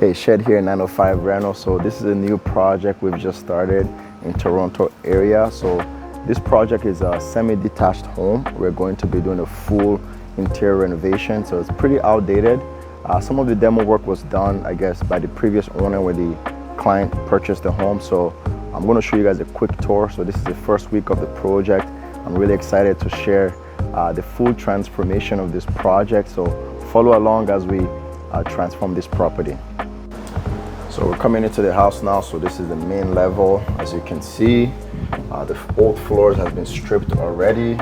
Hey, Shed here, 905 Reno. So this is a new project we've just started in Toronto area. So this project is a semi-detached home. We're going to be doing a full interior renovation. So it's pretty outdated. Some of the demo work was done, I guess, by the previous owner when the client purchased the home. So I'm going to show you guys a quick tour. So this is the first week of the project. I'm really excited to share the full transformation of this project. So follow along as we transform this property. So we're coming into the house now. So this is the main level. As you can see, the old floors has been stripped already.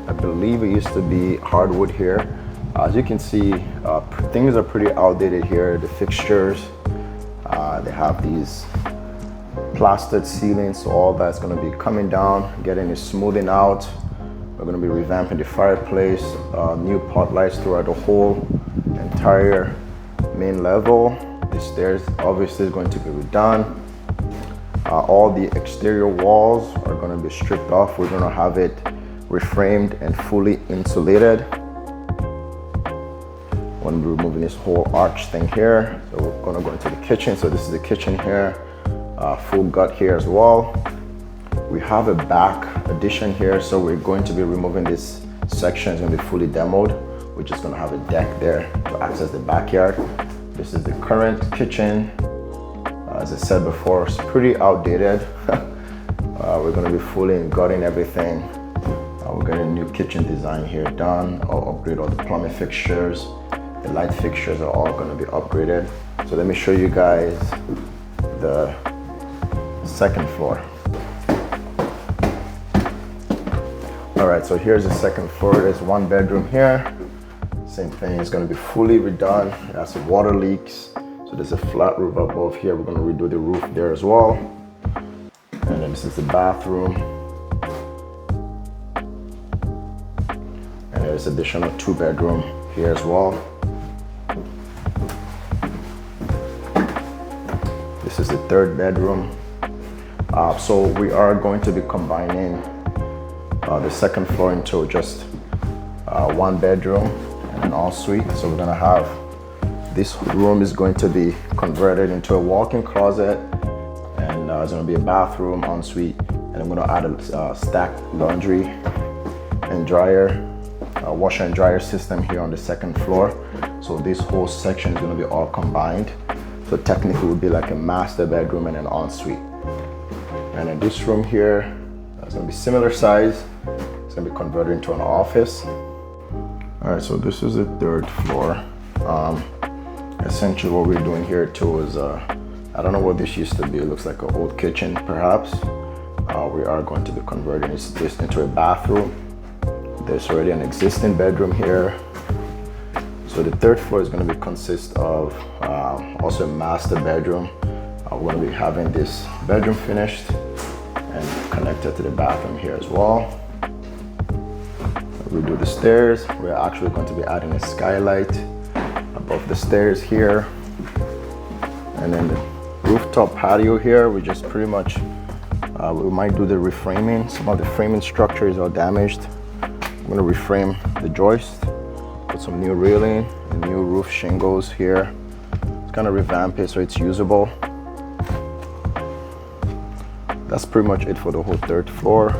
I believe it used to be hardwood here. As you can see, things are pretty outdated here. The fixtures, they have these plastered ceilings, so all that's going to be coming down, getting it smoothing out. We're going to be revamping the fireplace, new pot lights throughout the whole entire main level. The stairs obviously is going to be redone. All the exterior walls are going to be stripped off. We're going to have it reframed and fully insulated. When we're removing this whole arch thing here, so we're going to go into the kitchen. So this is the kitchen here, full gut here as well. We have a back addition here, so we're going to be removing this section. It's going to be fully demoed. We're just going to have a deck there to access the backyard. This is the current kitchen. As I said before, it's pretty outdated. We're going to be fully gutting everything. We're getting a new kitchen design here done. I'll upgrade all the plumbing fixtures. The light fixtures are all going to be upgraded. So let me show you guys the second floor. All right, so here's the second floor. There's one bedroom here. Same thing, it's going to be fully redone. It has some water leaks. So there's a flat roof above here. We're going to redo the roof there as well. And then this is the bathroom. And there's additional 2-bedroom here as well. This is the 3rd bedroom. So we are going to be combining the second floor into just 1 bedroom and an ensuite. So we're gonna have, this room is going to be converted into a walk-in closet, and it's gonna be a bathroom, ensuite, and I'm gonna add a stacked laundry and dryer, washer and dryer system here on the second floor. So this whole section is gonna be all combined. So technically it would be like a master bedroom and an ensuite. And in this room here, it's gonna be similar size. It's gonna be converted into an office. All right, so this is the 3rd floor. Essentially what we're doing here too is, I don't know what this used to be. It looks like an old kitchen perhaps. We are going to be converting this into a bathroom. There's already an existing bedroom here. So the 3rd floor is going to consist of also a master bedroom. We're going to be having this bedroom finished and connected to the bathroom here as well. We do the stairs. We're actually going to be adding a skylight above the stairs here. And then the rooftop patio here, we just pretty much, we might do the reframing. Some of the framing structures are damaged. I'm going to reframe the joist, put some new railing, and new roof shingles here. It's kind of revamp it so it's usable. That's pretty much it for the whole 3rd floor.